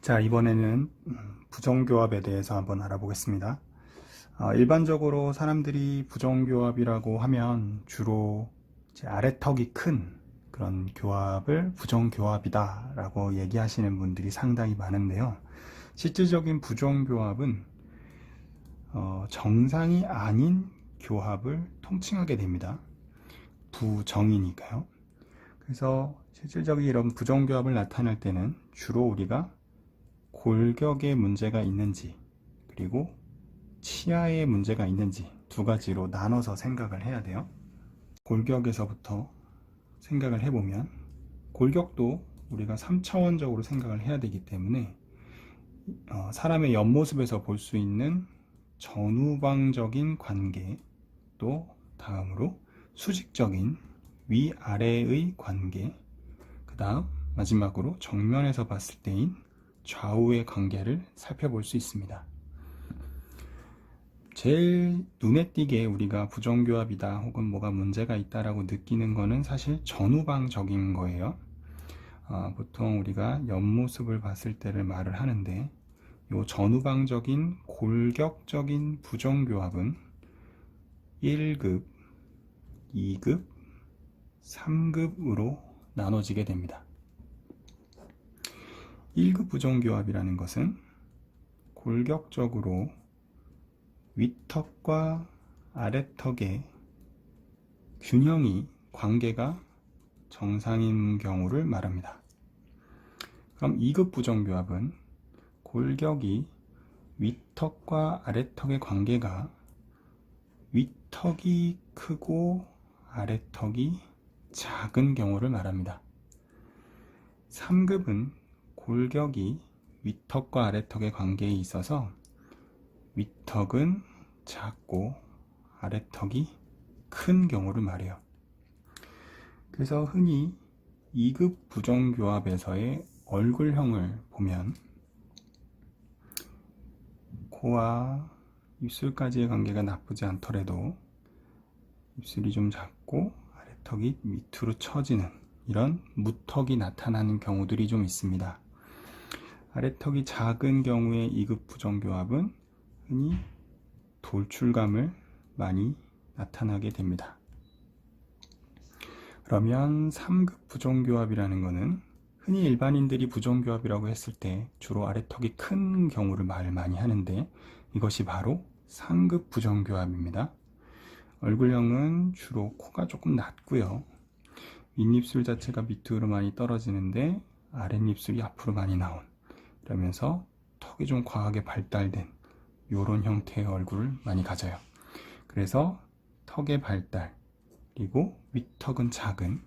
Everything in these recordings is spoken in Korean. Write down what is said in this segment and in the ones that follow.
자, 이번에는 부정교합에 대해서 한번 알아보겠습니다. 일반적으로 사람들이 부정교합이라고 하면 주로 이제 아래턱이 큰 그런 교합을 부정교합이다 라고 얘기하시는 분들이 상당히 많은데요. 실질적인 부정교합은 정상이 아닌 교합을 통칭하게 됩니다. 부정이니까요. 그래서 실질적인 이런 부정교합을 나타낼 때는 주로 우리가 골격에 문제가 있는지 그리고 치아에 문제가 있는지 두 가지로 나눠서 생각을 해야 돼요. 골격에서부터 생각을 해보면 골격도 우리가 3차원적으로 생각을 해야 되기 때문에 사람의 옆모습에서 볼 수 있는 전후방적인 관계, 또 다음으로 수직적인 위아래의 관계, 그 다음 마지막으로 정면에서 봤을 때인 좌우의 관계를 살펴볼 수 있습니다. 제일 눈에 띄게 우리가 부정교합이다 혹은 뭐가 문제가 있다라고 느끼는 거는 사실 전후방적인 거예요. 보통 우리가 옆모습을 봤을 때를 말을 하는데 이 전후방적인 골격적인 부정교합은 1급, 2급, 3급으로 나눠지게 됩니다. 1급 부정교합이라는 것은 골격적으로 윗턱과 아래턱의 균형이 관계가 정상인 경우를 말합니다. 그럼 2급 부정교합은 골격이 윗턱과 아래턱의 관계가 윗턱이 크고 아래턱이 작은 경우를 말합니다. 3급은 골격이 윗턱과 아래턱의 관계에 있어서 윗턱은 작고 아래턱이 큰 경우를 말해요. 그래서 흔히 2급 부정교합에서의 얼굴형을 보면 코와 입술까지의 관계가 나쁘지 않더라도 입술이 좀 작고 아래턱이 밑으로 처지는 이런 무턱이 나타나는 경우들이 좀 있습니다. 아래턱이 작은 경우의 2급 부정교합은 흔히 돌출감을 많이 나타나게 됩니다. 그러면 3급 부정교합이라는 것은 흔히 일반인들이 부정교합이라고 했을 때 주로 아래턱이 큰 경우를 말을 많이 하는데 이것이 바로 상급 부정교합입니다. 얼굴형은 주로 코가 조금 낮고요. 윗입술 자체가 밑으로 많이 떨어지는데 아랫입술이 앞으로 많이 나온, 그러면서 턱이 좀 과하게 발달된 이런 형태의 얼굴을 많이 가져요. 그래서 턱의 발달, 그리고 윗턱은 작은,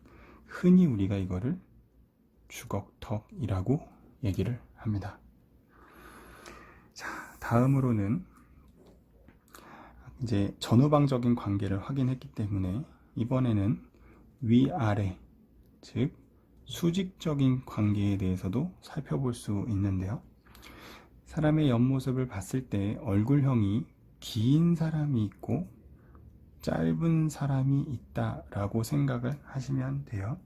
흔히 우리가 이거를 주걱턱이라고 얘기를 합니다. 자, 다음으로는 이제 전후방적인 관계를 확인했기 때문에 이번에는 위아래, 즉 수직적인 관계에 대해서도 살펴볼 수 있는데요. 사람의 옆모습을 봤을 때 얼굴형이 긴 사람이 있고 짧은 사람이 있다라고 생각을 하시면 돼요.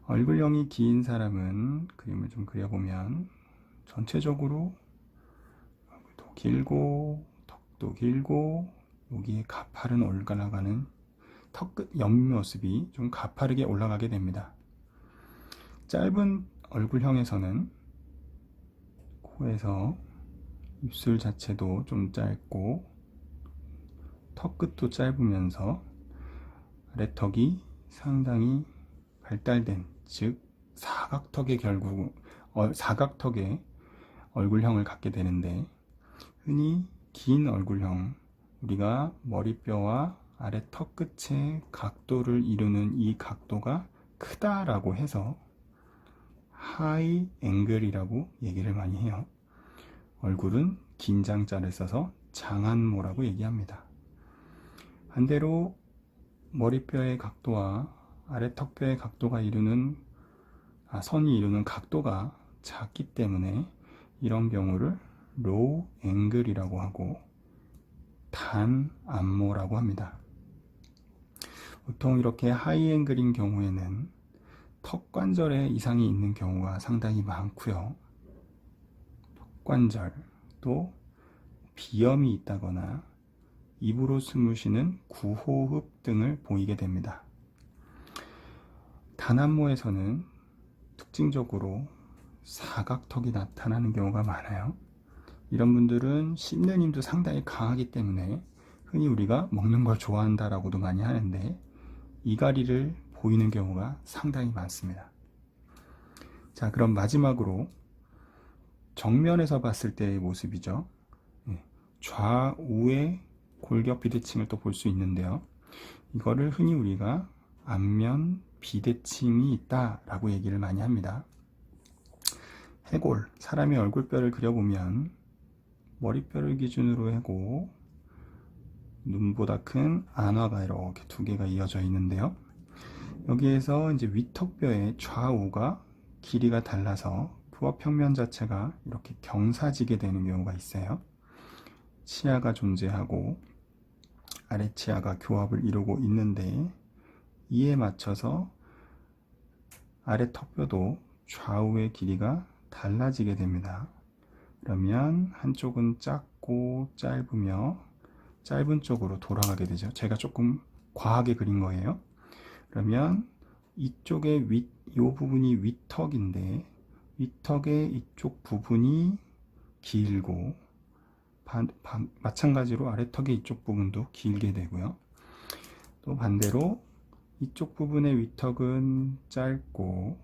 얼굴형이 긴 사람은 그림을 좀 그려보면 전체적으로 얼굴도 길고 턱도 길고 여기에 가파른 올라가는 턱끝 옆모습이 좀 가파르게 올라가게 됩니다. 짧은 얼굴형에서는 코에서 입술 자체도 좀 짧고 턱끝도 짧으면서 아래턱이 상당히 발달된, 즉 사각턱의 얼굴형을 갖게 되는데, 흔히 긴 얼굴형, 우리가 머리뼈와 아래 턱 끝의 각도를 이루는 이 각도가 크다라고 해서 하이 앵글이라고 얘기를 많이 해요. 얼굴은 긴 장자를 써서 장안모라고 얘기합니다. 반대로 머리뼈의 각도와 아래 턱뼈의 각도가 선이 이루는 각도가 작기 때문에 이런 경우를 로우 앵글이라고 하고 단안모라고 합니다. 보통 이렇게 하이 앵글인 경우에는 턱 관절에 이상이 있는 경우가 상당히 많고요. 턱관절, 또 비염이 있다거나 입으로 숨을 쉬는 구호흡 등을 보이게 됩니다. 단안모에서는 특징적으로 사각턱이 나타나는 경우가 많아요. 이런 분들은 씹는 힘도 상당히 강하기 때문에 흔히 우리가 먹는 걸 좋아한다라고도 많이 하는데 이갈이를 보이는 경우가 상당히 많습니다. 자, 그럼 마지막으로 정면에서 봤을 때의 모습이죠. 좌우의 골격 비대칭을 또 볼 수 있는데요. 이거를 흔히 우리가 안면 비대칭이 있다라고 얘기를 많이 합니다. 해골, 사람의 얼굴뼈를 그려보면 머리뼈를 기준으로 하고 눈보다 큰 안화가 이렇게 두 개가 이어져 있는데요. 여기에서 이제 위턱뼈의 좌우가 길이가 달라서 부합평면 자체가 이렇게 경사지게 되는 경우가 있어요. 치아가 존재하고 아래치아가 교합을 이루고 있는데 이에 맞춰서 아래 턱뼈도 좌우의 길이가 달라지게 됩니다. 그러면 한쪽은 작고 짧으며 짧은 쪽으로 돌아가게 되죠. 제가 조금 과하게 그린 거예요. 그러면 이쪽의 이 부분이 위턱인데 위턱의 이쪽 부분이 길고 마찬가지로 아래턱의 이쪽 부분도 길게 되고요. 또 반대로 이쪽 부분의 위턱은 짧고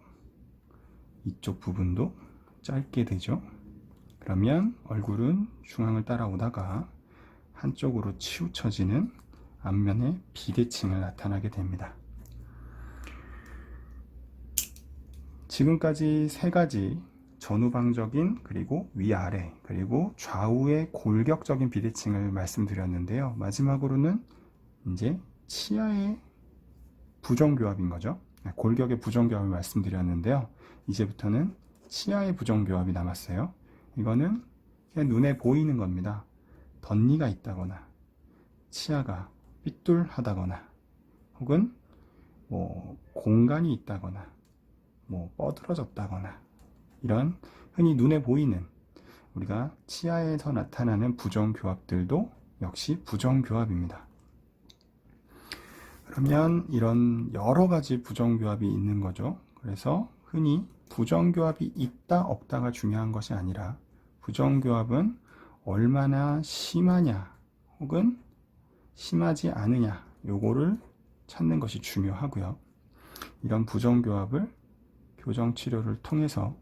이쪽 부분도 짧게 되죠. 그러면 얼굴은 중앙을 따라오다가 한쪽으로 치우쳐지는 앞면의 비대칭을 나타나게 됩니다. 지금까지 세 가지 전후방적인 그리고 위아래 그리고 좌우의 골격적인 비대칭을 말씀드렸는데요. 마지막으로는 이제 치아의 부정교합인 거죠. 골격의 부정교합을 말씀드렸는데요. 이제부터는 치아의 부정교합이 남았어요. 이거는 그냥 눈에 보이는 겁니다. 덧니가 있다거나 치아가 삐뚤하다거나 혹은 공간이 있다거나 뻐들어졌다거나 이런 흔히 눈에 보이는 우리가 치아에서 나타나는 부정교합들도 역시 부정교합입니다. 그러면 이런 여러 가지 부정교합이 있는 거죠. 그래서 흔히 부정교합이 있다 없다가 중요한 것이 아니라 부정교합은 얼마나 심하냐 혹은 심하지 않으냐 요거를 찾는 것이 중요하고요. 이런 부정교합을 교정치료를 통해서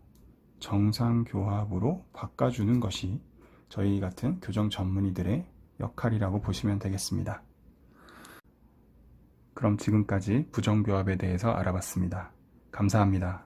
정상교합으로 바꿔주는 것이 저희 같은 교정 전문의들의 역할이라고 보시면 되겠습니다. 그럼 지금까지 부정교합에 대해서 알아봤습니다. 감사합니다.